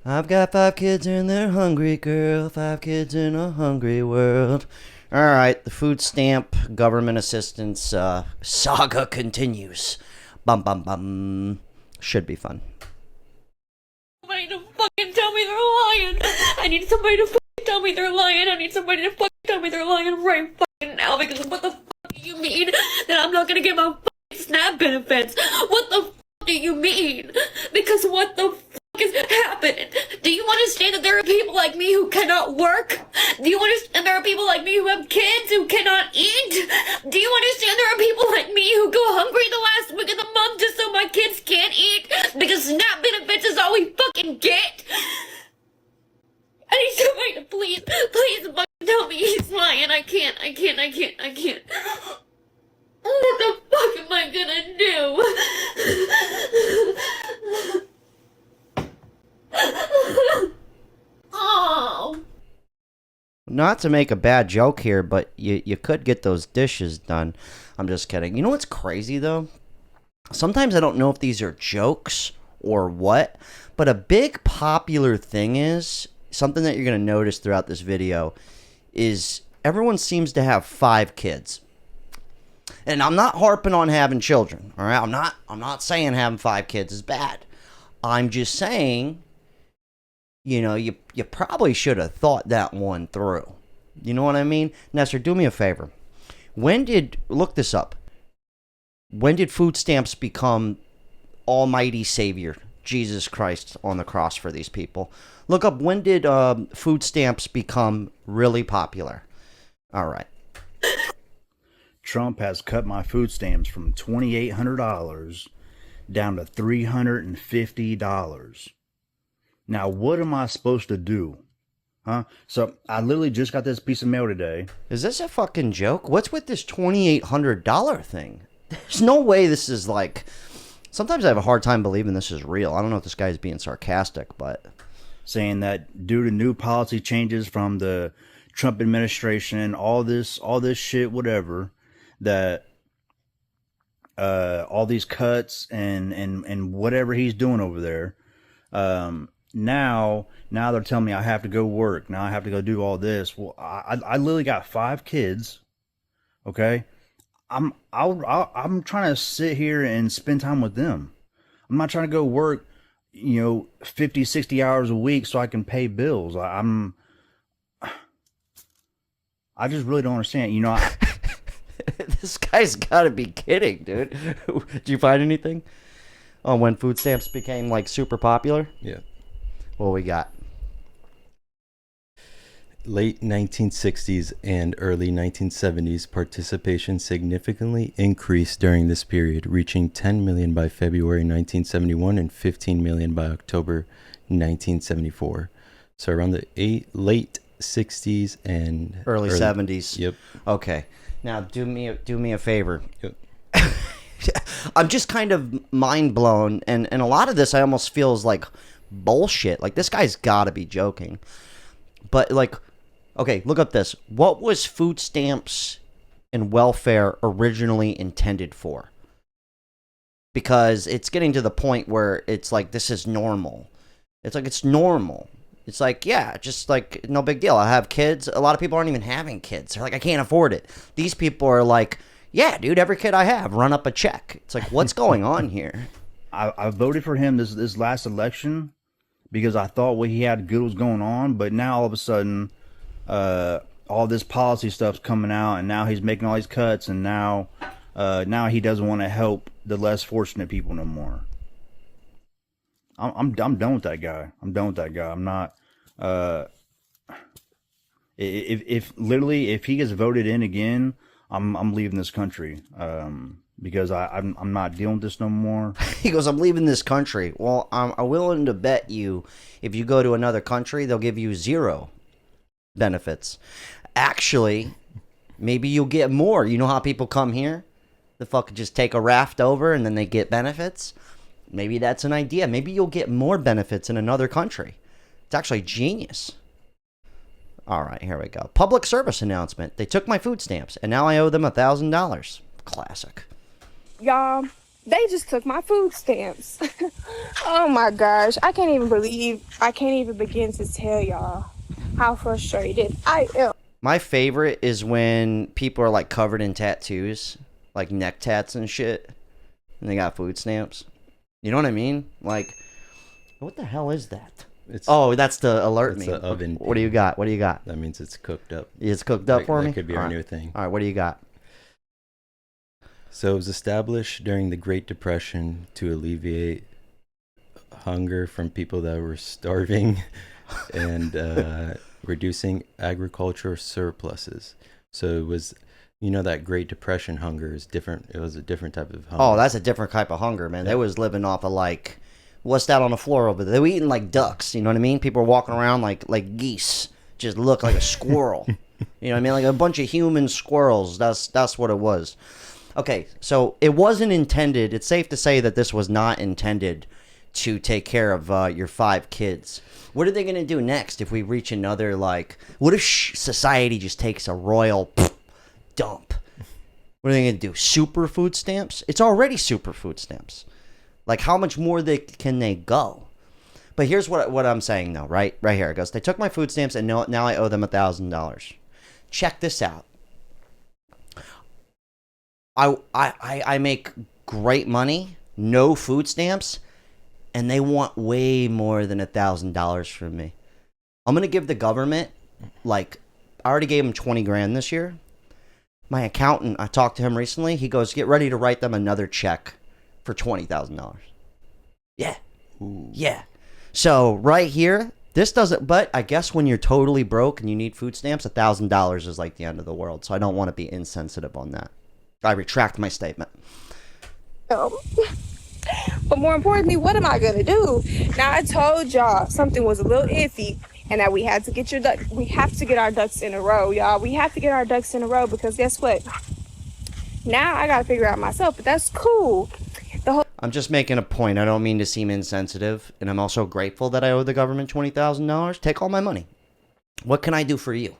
I've got 5 kids and they're hungry, girl. 5 kids in a hungry world. All right, the food stamp government assistance saga continues. Bum, bum, bum. Should be fun. Somebody to fucking tell me they're lying. I need somebody to fucking tell me they're lying. I need somebody to fucking tell me they're lying right fucking now, because what the fuck do you mean that I'm not gonna get my fucking SNAP benefits? What the fuck do you mean? Because what the fuck is happening? Do you understand that there are people like me who cannot work? Do you understand there are people like me who have kids who cannot eat? Do you understand there are people like me who go hungry the last week of the month just so my kids can't eat? Because SNAP benefits is all we fucking get. I need somebody to please fucking tell me he's lying. I can't. What the fuck am I gonna do? Oh. Not to make a bad joke here, but you could get those dishes done. I'm just kidding. You know what's crazy, though? Sometimes I don't know if these are jokes or what, but a big popular thing is, something that you're going to notice throughout this video, is everyone seems to have 5 kids. And I'm not harping on having children, all right? I'm not saying having 5 kids is bad. I'm just saying, you know, you probably should have thought that one through. You know what I mean? Nestor, do me a favor. Look this up. When did food stamps become almighty savior, Jesus Christ on the cross for these people? Look up, when did food stamps become really popular? All right. Trump has cut my food stamps from $2,800 down to $350. Now, what am I supposed to do? Huh? So, I literally just got this piece of mail today. Is this a fucking joke? What's with this $2,800 thing? There's no way this is like... Sometimes I have a hard time believing this is real. I don't know if this guy's being sarcastic, but... Saying that due to new policy changes from the Trump administration, all this shit, whatever, that all these cuts and whatever he's doing over there, now they're telling me I have to go work. Now I have to go do all this. Well, I literally got 5 kids. Okay, I'm trying to sit here and spend time with them. I'm not trying to go work, 50, 60 hours a week so I can pay bills. I just really don't understand. This guy's got to be kidding, dude. Did you find anything on when food stamps became like super popular? Yeah. What we got? Late 1960s and early 1970s, participation significantly increased during this period, reaching 10 million by February 1971 and 15 million by October 1974. So around the late 60s and early 70s. Yep. Okay. Now do me a favor. Yep. I'm just kind of mind blown, and a lot of this I almost feels like bullshit. Like, this guy's got to be joking. But like, okay, look up this. What was food stamps and welfare originally intended for? Because it's getting to the point where it's like, this is normal. It's like, it's normal. It's like, yeah, just like, no big deal. I have kids. A lot of people aren't even having kids. They're like, I can't afford it. These people are like, yeah, dude, every kid I have, run up a check. It's like, what's going on here? I voted for him this last election because I thought what he had good was going on, but now all of a sudden, all this policy stuff's coming out, and now he's making all these cuts, and now he doesn't want to help the less fortunate people no more. I'm done with that guy. I'm not. If he gets voted in again, I'm leaving this country. Because I'm not dealing with this no more. He goes, I'm leaving this country. Well, I'm willing to bet you if you go to another country, they'll give you 0 benefits. Actually, maybe you'll get more. You know how people come here? They fucking just take a raft over and then they get benefits. Maybe that's an idea. Maybe you'll get more benefits in another country. It's actually genius. All right, here we go. Public service announcement. They took my food stamps, and now I owe them $1,000. Classic. Y'all, They just took my food stamps. Oh my gosh. I can't even begin to tell y'all how frustrated I am. My favorite is when people are like covered in tattoos, like neck tats and shit, and they got food stamps. You know what I mean? Like, what the hell is that? Oh, that's the alert me. The oven. What do you got? What do you got? That means it's cooked up. It's cooked up for me? That could be our new thing. All right, what do you got? So it was established during the Great Depression to alleviate hunger from people that were starving and reducing agricultural surpluses. So it was, that Great Depression hunger is different. It was a different type of hunger. Oh, that's a different type of hunger, man. They was living off of like, what's that on the floor over there? They were eating like ducks, you know what I mean? People were walking around like geese, just look like a squirrel. You know what I mean? Like a bunch of human squirrels. That's what it was. Okay, so it wasn't intended. It's safe to say that this was not intended to take care of your 5 kids. What are they going to do next if we reach another, like, what if society just takes a royal dump? What are they going to do? Super food stamps? It's already super food stamps. Like, how much more can they go? But here's what I'm saying, though, right here. It goes, they took my food stamps, and now I owe them $1,000. Check this out. I make great money, no food stamps, and they want way more than $1,000 from me. I'm gonna give the government, like, I already gave them 20 grand this year. My accountant, I talked to him recently. He goes, get ready to write them another check for $20,000. Yeah, yeah. So right here, this doesn't. But I guess when you're totally broke and you need food stamps, $1,000 is like the end of the world. So I don't want to be insensitive on that. I retract my statement. But more importantly, what am I gonna do? Now I told y'all something was a little iffy, and that we had to get we have to get our ducks in a row, y'all. We have to get our ducks in a row, because guess what? Now I gotta figure out myself, but that's cool. I'm just making a point. I don't mean to seem insensitive, and I'm also grateful that I owe the government $20,000. Take all my money. What can I do for you?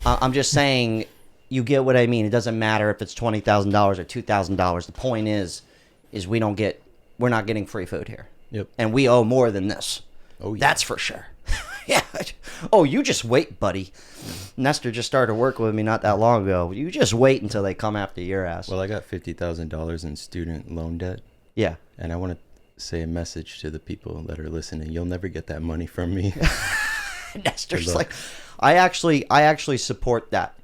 I'm just saying. You get what I mean. It doesn't matter if it's $20,000 or $2,000. The point is we're not getting free food here. Yep. And we owe more than this. Oh, yeah. That's for sure. Yeah. Oh, you just wait, buddy. Nestor just started working with me not that long ago. You just wait until they come after your ass. Well, I got $50,000 in student loan debt. Yeah. And I want to say a message to the people that are listening. You'll never get that money from me. Nestor's like, I actually support that.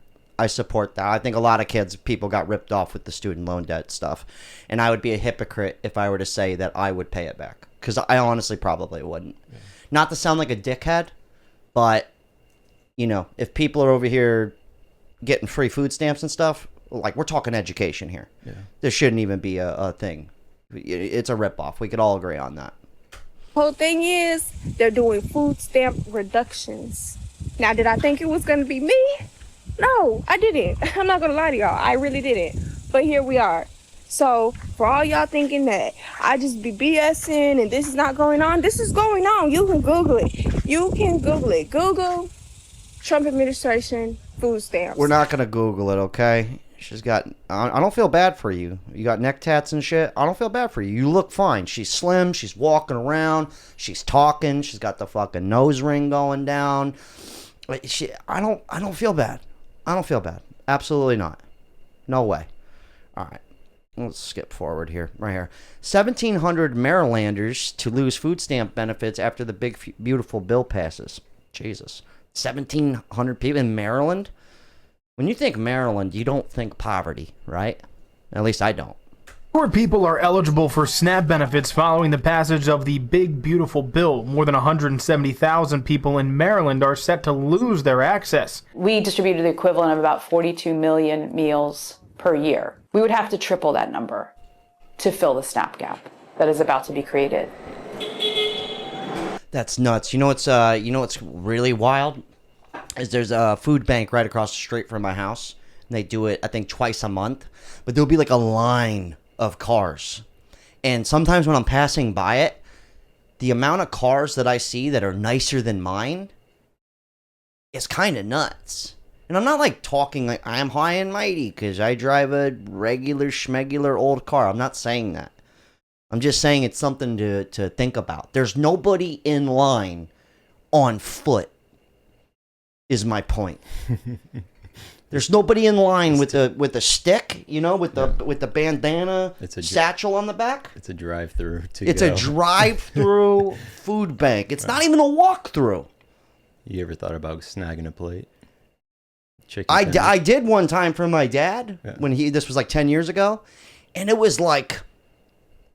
I support that. I think a lot of people got ripped off with the student loan debt stuff. And I would be a hypocrite if I were to say that I would pay it back. Because I honestly probably wouldn't. Yeah. Not to sound like a dickhead, but, if people are over here getting free food stamps and stuff, like, we're talking education here. Yeah. There shouldn't even be a thing. It's a ripoff. We could all agree on that. Whole thing is, they're doing food stamp reductions. Now, did I think it was going to be me? No, I didn't. I'm not going to lie to y'all. I really didn't. But here we are. So for all y'all thinking that I just be BSing and this is not going on, this is going on. You can Google it. You can Google it. Google Trump administration food stamps. We're not going to Google it, okay? She's got... I don't feel bad for you. You got neck tats and shit. I don't feel bad for you. You look fine. She's slim. She's walking around. She's talking. She's got the fucking nose ring going down. I don't feel bad. I don't feel bad. Absolutely not. No way. All right. Let's skip forward here. Right here. 1,700 Marylanders to lose food stamp benefits after the big, beautiful bill passes. Jesus. 1,700 people in Maryland? When you think Maryland, you don't think poverty, right? At least I don't. More people are eligible for SNAP benefits following the passage of the big, beautiful bill. More than 170,000 people in Maryland are set to lose their access. We distributed the equivalent of about 42 million meals per year. We would have to triple that number to fill the SNAP gap that is about to be created. That's nuts. You know what's really wild? Is there's a food bank right across the street from my house. And they do it, I think, twice a month. But there'll be like a line of cars. And sometimes when I'm passing by it, the amount of cars that I see that are nicer than mine is kind of nuts. And I'm not like talking like I'm high and mighty because I drive a regular schmegular old car. I'm not saying that. I'm just saying it's something to think about. There's nobody in line on foot, is my point. There's nobody in line with a stick, you know, with the bandana satchel on the back. It's a drive-through. It's a drive-through food bank. It's not even a walk-through. You ever thought about snagging a plate? I did one time for my dad when this was like 10 years ago, and it was like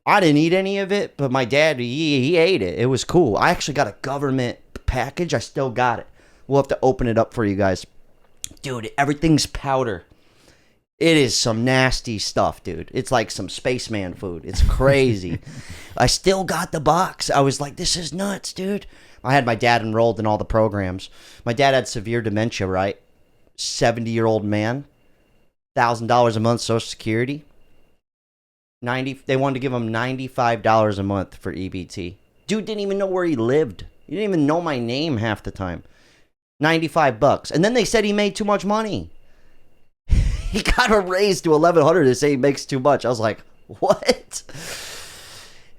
I didn't eat any of it, but my dad he ate it. It was cool. I actually got a government package. I still got it. We'll have to open it up for you guys. Dude, everything's powder. It is some nasty stuff, dude. It's like some spaceman food. It's crazy. I still got the box. I was like, this is nuts, dude. I had my dad enrolled in all the programs. My dad had severe dementia, right? 70-year-old man, $1,000 a month Social Security. They wanted to give him $95 a month for EBT. Dude didn't even know where he lived. He didn't even know my name half the time. $95. And then they said he made too much money. He got a raise to $1,100 to say he makes too much. I was like, what?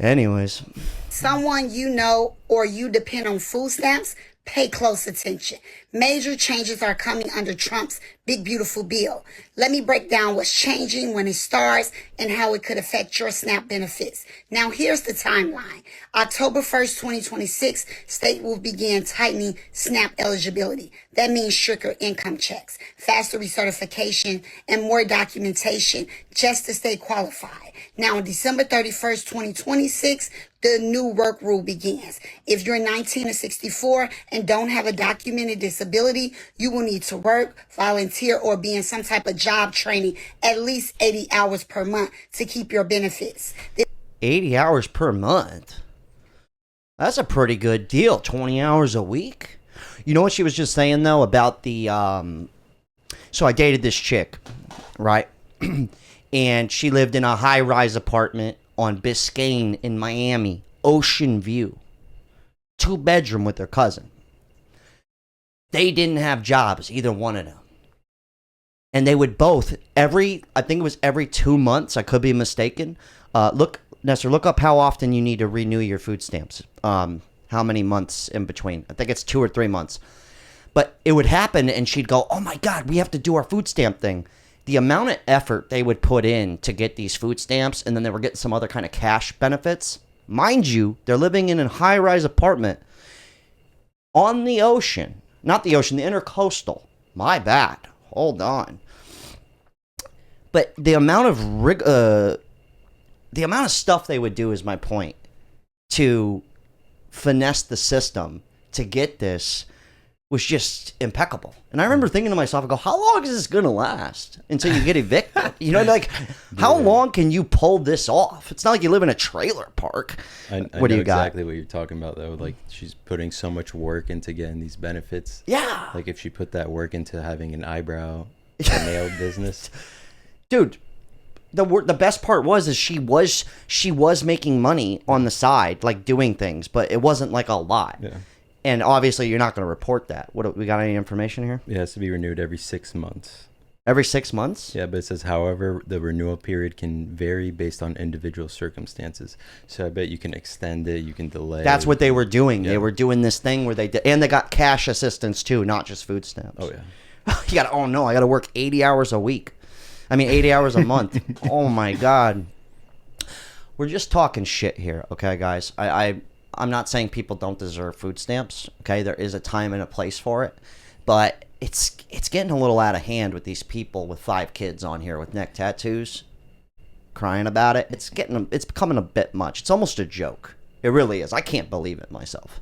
Anyways. Someone you know or you depend on food stamps, pay close attention. Major changes are coming under Trump's big beautiful bill. Let me break down what's changing, when it starts, and how it could affect your SNAP benefits. Now here's the timeline. October 1st, 2026, state will begin tightening SNAP eligibility. That means stricter income checks, faster recertification, and more documentation just to stay qualified. Now on December 31st, 2026, the new work rule begins. If you're 19 or 64 and don't have a documented disability, you will need to work, volunteer, or be in some type of job training at least 80 hours per month to keep your benefits. 80 hours per month? That's a pretty good deal. 20 hours a week? You know what she was just saying, though, about the... So I dated this chick, right? And she lived in a high-rise apartment on Biscayne in Miami, Ocean View. 2-bedroom with her cousin. They didn't have jobs, either one of them. And they would both, I think it was every 2 months, I could be mistaken. Nestor, look up how often you need to renew your food stamps. How many months in between. I think it's 2 or 3 months. But it would happen and she'd go, oh my God, we have to do our food stamp thing. The amount of effort they would put in to get these food stamps, and then they were getting some other kind of cash benefits. Mind you, they're living in a high-rise apartment on the ocean. Not the ocean, the intercoastal. My bad. Hold on. But the amount of stuff they would do is my point. To finesse the system to get this was just impeccable. And I remember thinking to myself, I go, how long is this going to last until you get evicted? You know, like, how long can you pull this off? It's not like you live in a trailer park. I what do know you got? exactly what you're talking about, though. Like, she's putting so much work into getting these benefits. Yeah. Like, if she put that work into having an eyebrow, a nail business. Dude, the best part was she was making money on the side, like doing things, but it wasn't like a lot. Yeah. And obviously, you're not going to report that. What we got? Any information here? It has to be renewed every 6 months. Every 6 months? Yeah, but it says, however, the renewal period can vary based on individual circumstances. So I bet you can extend it, you can delay. That's what they were doing. Yeah. They were doing this thing where and they got cash assistance too, not just food stamps. Oh, yeah. You got oh no, I got to work 80 hours a week. 80 hours a month. Oh my God. We're just talking shit here, okay, guys? I'm not saying people don't deserve food stamps, okay? There is a time and a place for it. But it's getting a little out of hand with these people with 5 kids on here with neck tattoos crying about it. It's becoming a bit much. It's almost a joke. It really is. I can't believe it myself.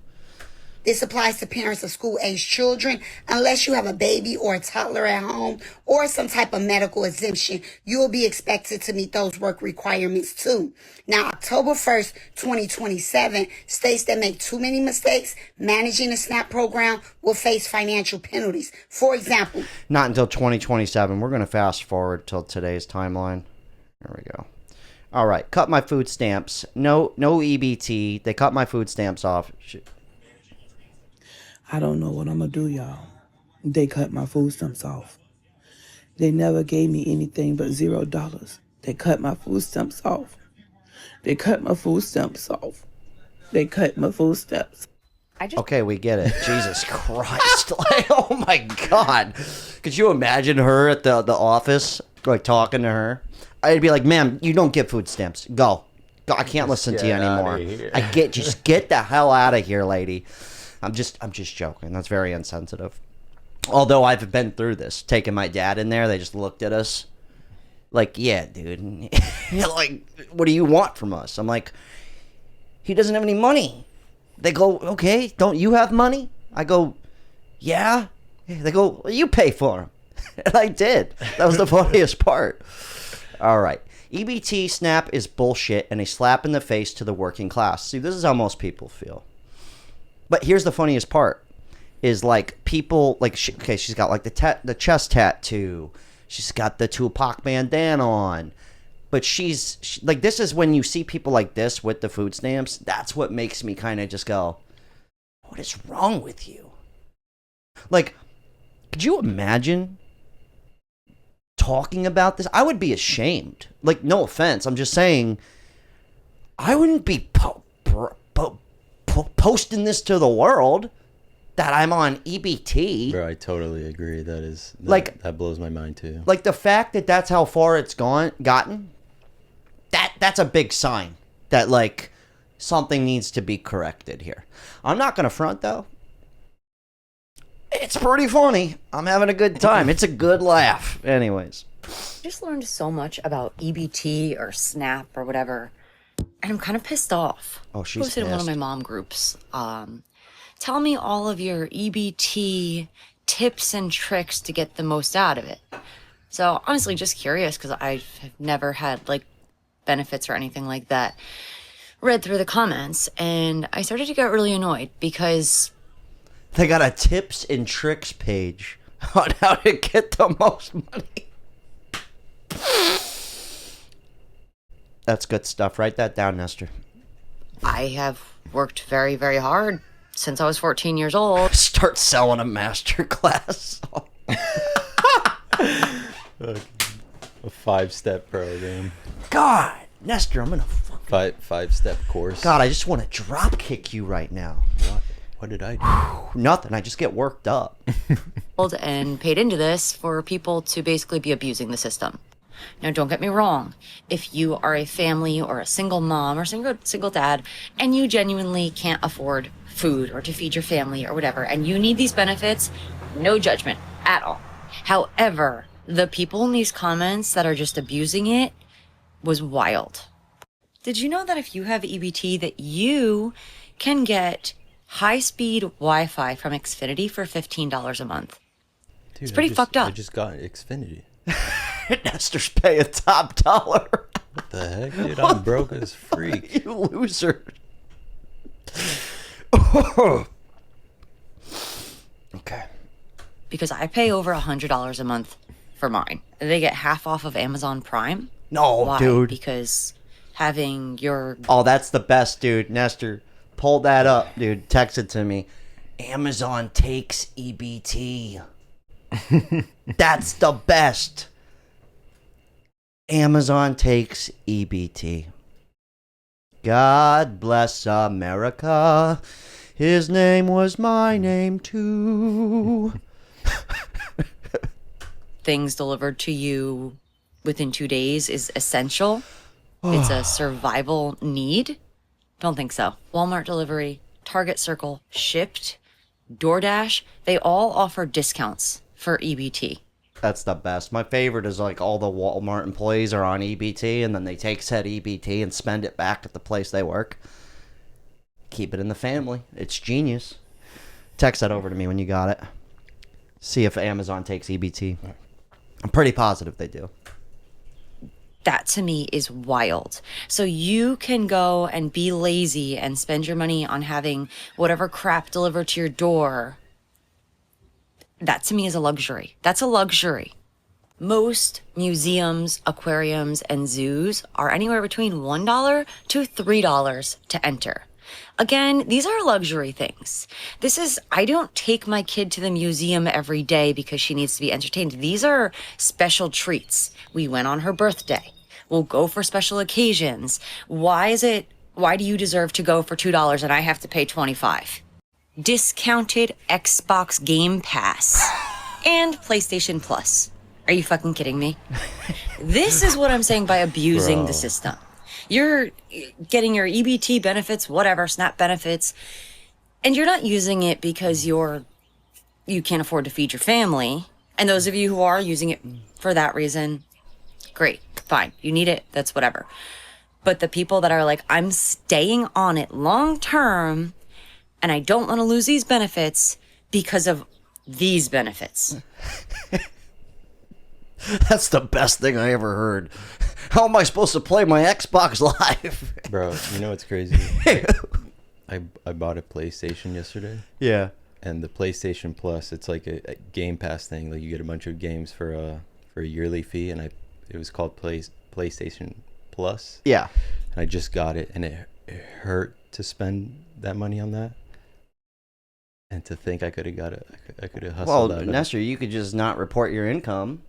This applies to parents of school-aged children. Unless you have a baby or a toddler at home or some type of medical exemption, you will be expected to meet those work requirements too. Now, October 1st, 2027, states that make too many mistakes managing the SNAP program will face financial penalties. For example, not until 2027. We're going to fast forward till today's timeline. There we go. All right, cut my food stamps. No EBT. They cut my food stamps off. I don't know what I'm gonna do, y'all. They cut my food stamps off. They never gave me anything but $0. They cut my food stamps off. They cut my food stamps off. They cut my food stamps. Okay, we get it. Jesus Christ. Like, oh my God. Could you imagine her at the office, like talking to her? I'd be like, ma'am, you don't get food stamps. Go. I can't listen to you anymore. Just get the hell out of here, lady. I'm just joking. That's very insensitive. Although I've been through this, taking my dad in there, they just looked at us like, yeah, dude. Like, what do you want from us? I'm like, he doesn't have any money. They go, okay, don't you have money? I go, yeah. They go, well, you pay for him. And I did. That was the funniest part. All right. EBT SNAP is bullshit and a slap in the face to the working class. See, this is how most people feel. But here's the funniest part. Is like people, like, she's got like the chest tattoo. She's got the Tupac bandana on. But like, this is when you see people like this with the food stamps. That's what makes me kind of just go, what is wrong with you? Like, could you imagine talking about this? I would be ashamed. Like, no offense. I'm just saying, I wouldn't be posting this to the world that I'm on EBT. Bro, I totally agree. That blows my mind too. Like, the fact that that's how far it's gotten, that's a big sign that, like, something needs to be corrected here. I'm not going to front, though. It's pretty funny. I'm having a good time. It's a good laugh. Anyways. I just learned so much about EBT or SNAP or whatever, and I'm kind of pissed off. Oh, she's posted in one of my mom groups. Tell me all of your EBT tips and tricks to get the most out of it. So honestly, just curious, because I have never had like benefits or anything like that. Read through the comments and I started to get really annoyed because they got a tips and tricks page on how to get the most money. That's good stuff. Write that down, Nestor. I have worked very, very hard since I was 14 years old. Start selling a master class. A 5-step program. God, Nestor, I'm gonna five-step course. God, I just want to drop kick you right now. What did I do? Nothing. I just get worked up. And paid into this for people to basically be abusing the system. Now, don't get me wrong. If you are a family or a single mom or single dad, and you genuinely can't afford food or to feed your family or whatever, and you need these benefits, no judgment at all. However, the people in these comments that are just abusing it was wild. Did you know that if you have EBT that you can get high-speed Wi-Fi from Xfinity for $15 a month? Dude, it's pretty fucked up. I just got Xfinity. Nestor's paying top dollar. What the heck, dude? I'm broke as freak. You loser. Okay. Because I pay over $100 a month for mine. They get half off of Amazon Prime. No, Why? dude. Because having your... Oh, that's the best, dude. Nestor, pull that up, dude. Text it to me. Amazon takes EBT. That's the best. Amazon takes EBT. God bless America. His name was my name too. Things delivered to you within 2 days is essential. It's a survival need. Don't think so. Walmart delivery, Target Circle, Shipped, DoorDash, they all offer discounts for EBT. That's the best. My favorite is like all the Walmart employees are on EBT and then they take said EBT and spend it back at the place they work. Keep it in the family. It's genius. Text that over to me when you got it. See if Amazon takes EBT. I'm pretty positive they do. That to me is wild. So you can go and be lazy and spend your money on having whatever crap delivered to your door. That to me is a luxury. That's a luxury. Most museums, aquariums, and zoos are anywhere between $1 to $3 to enter. Again, these are luxury things. I don't take my kid to the museum every day because she needs to be entertained. These are special treats. We went on her birthday. We'll go for special occasions. Why do you deserve to go for $2 and I have to pay $25? Discounted Xbox Game Pass and PlayStation Plus. Are you fucking kidding me? This is what I'm saying by abusing the system. You're getting your EBT benefits, whatever, SNAP benefits, and you're not using it because you can't afford to feed your family. And those of you who are using it for that reason, great, fine. You need it, that's whatever. But the people that are like, I'm staying on it long term, and I don't want to lose these benefits because of these benefits. That's the best thing I ever heard. How am I supposed to play my Xbox Live? Bro, you know what's crazy? I bought a PlayStation yesterday. Yeah. And the PlayStation Plus, it's like a Game Pass thing. Like you get a bunch of games for a yearly fee, and it was called PlayStation Plus. Yeah. And I just got it, and it hurt to spend that money on that. And to think I could have hustled Well, out of Nestor, you could just not report your income,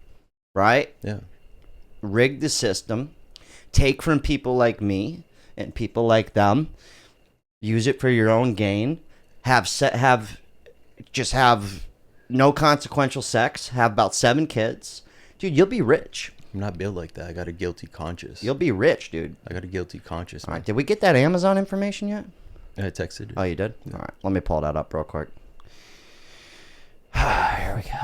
right? Yeah. Rig the system, take from people like me and people like them, use it for your own gain, have no consequential sex, have about 7 kids. Dude, you'll be rich. I'm not built like that. I got a guilty conscience. You'll be rich, dude. I got a guilty conscience. All right, did we get that Amazon information yet? I texted you. Oh, you did? Yeah. All right, let me pull that up real quick. Here we go.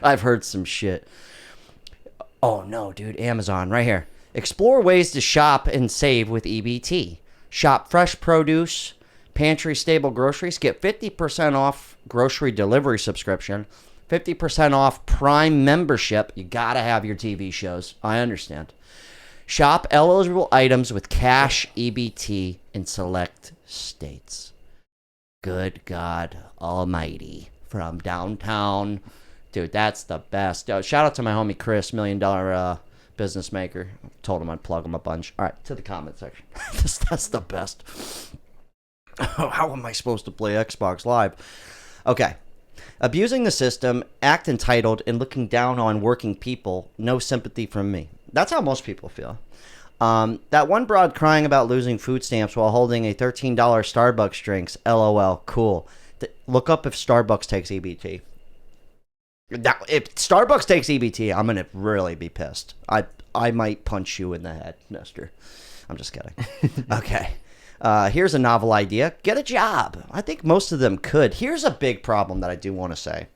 I've heard some shit. Oh, no, dude. Amazon, right here. Explore ways to shop and save with EBT. Shop fresh produce, pantry stable groceries. Get 50% off grocery delivery subscription. 50% off Prime membership. You got to have your TV shows. I understand. Shop eligible items with cash EBT in select states. Good God Almighty. From downtown. Dude, that's the best. Shout out to my homie Chris, $1 million business maker. Told him I'd plug him a bunch. All right, to the comment section. That's the best. How am I supposed to play Xbox Live? Okay. Abusing the system, act entitled, and looking down on working people. No sympathy from me. That's how most people feel. That one broad crying about losing food stamps while holding a $13 Starbucks drinks. LOL. Cool. Look up if Starbucks takes EBT. Now, if Starbucks takes EBT, I'm going to really be pissed. I might punch you in the head, Nestor. I'm just kidding. Okay. Here's a novel idea. Get a job. I think most of them could. Here's a big problem that I do want to say.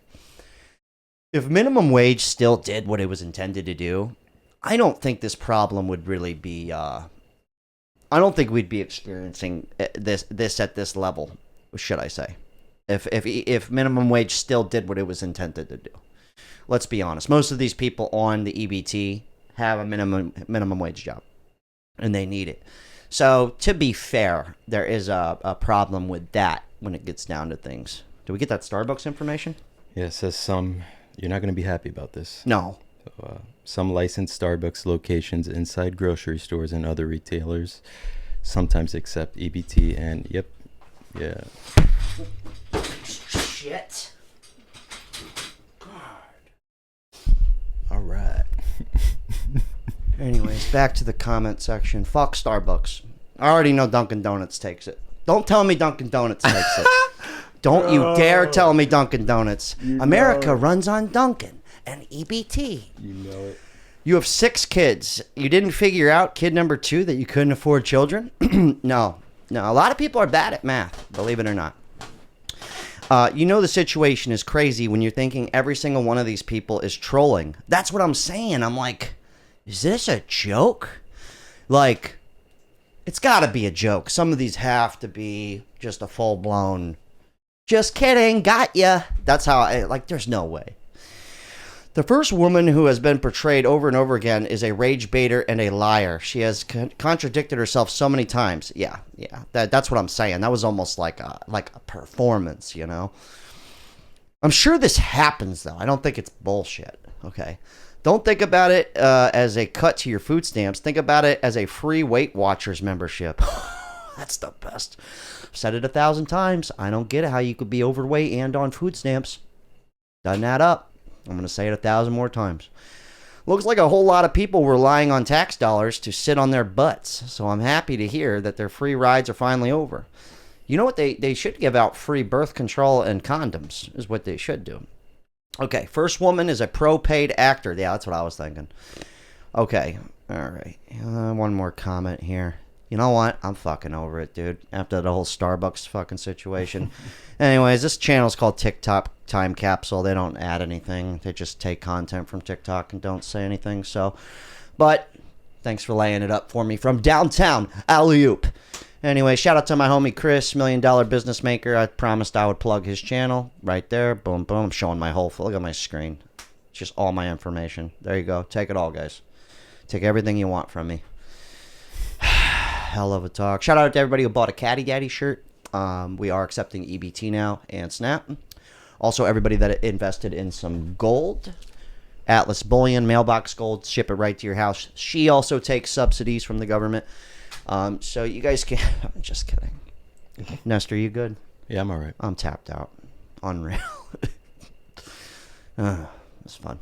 If minimum wage still did what it was intended to do, I don't think this problem would really be... I don't think we'd be experiencing this at this level, should I say. If minimum wage still did what it was intended to do. Let's be honest. Most of these people on the EBT have a minimum wage job, and they need it. So, to be fair, there is a problem with that when it gets down to things. Do we get that Starbucks information? Yeah, it says you're not going to be happy about this. No. So, some licensed Starbucks locations inside grocery stores and other retailers sometimes accept EBT, and yep, yeah. Shit. All right. Anyways, back to the comment section. Fuck Starbucks. I already know Dunkin' Donuts takes it. Don't tell me Dunkin' Donuts takes it. Don't you dare tell me Dunkin' Donuts. America runs on Dunkin' and EBT. You know it. You have 6 kids. You didn't figure out kid number 2 that you couldn't afford children? No. A lot of people are bad at math, believe it or not. You know the situation is crazy when you're thinking every single one of these people is trolling. That's what I'm saying. I'm like, is this a joke? Like, it's got to be a joke. Some of these have to be just a full-blown, just kidding, got ya. That's how there's no way. The first woman who has been portrayed over and over again is a rage baiter and a liar. She has contradicted herself so many times. Yeah. That's what I'm saying. That was almost like a performance, you know? I'm sure this happens, though. I don't think it's bullshit, okay? Don't think about it as a cut to your food stamps. Think about it as a free Weight Watchers membership. That's the best. I've said it 1,000 times. I don't get it how you could be overweight and on food stamps. Doesn't add up. I'm going to say it 1,000 more times. Looks like a whole lot of people were relying on tax dollars to sit on their butts. So I'm happy to hear that their free rides are finally over. You know what? They should give out free birth control and condoms is what they should do. Okay, first woman is a pro-paid actor. Yeah, that's what I was thinking. Okay, all right. One more comment here. You know what? I'm fucking over it, dude. After the whole Starbucks fucking situation. Anyways, this channel's called TikTok Time Capsule. They don't add anything. They just take content from TikTok and don't say anything. So, but thanks for laying it up for me from downtown Alley-oop. Anyway, shout out to my homie Chris, $1 Million Business Maker. I promised I would plug his channel right there. Boom, boom. I'm showing my whole, look at my screen. It's just all my information. There you go. Take it all, guys. Take everything you want from me. Hell of a talk. Shout out to everybody who bought a Caddy Daddy shirt. We are accepting EBT now and SNAP. Also, everybody that invested in some gold. Atlas Bullion, Mailbox Gold, ship it right to your house. She also takes subsidies from the government. So you guys can... I'm just kidding. Nestor, you good? Yeah, I'm all right. I'm tapped out. Unreal. It's fun.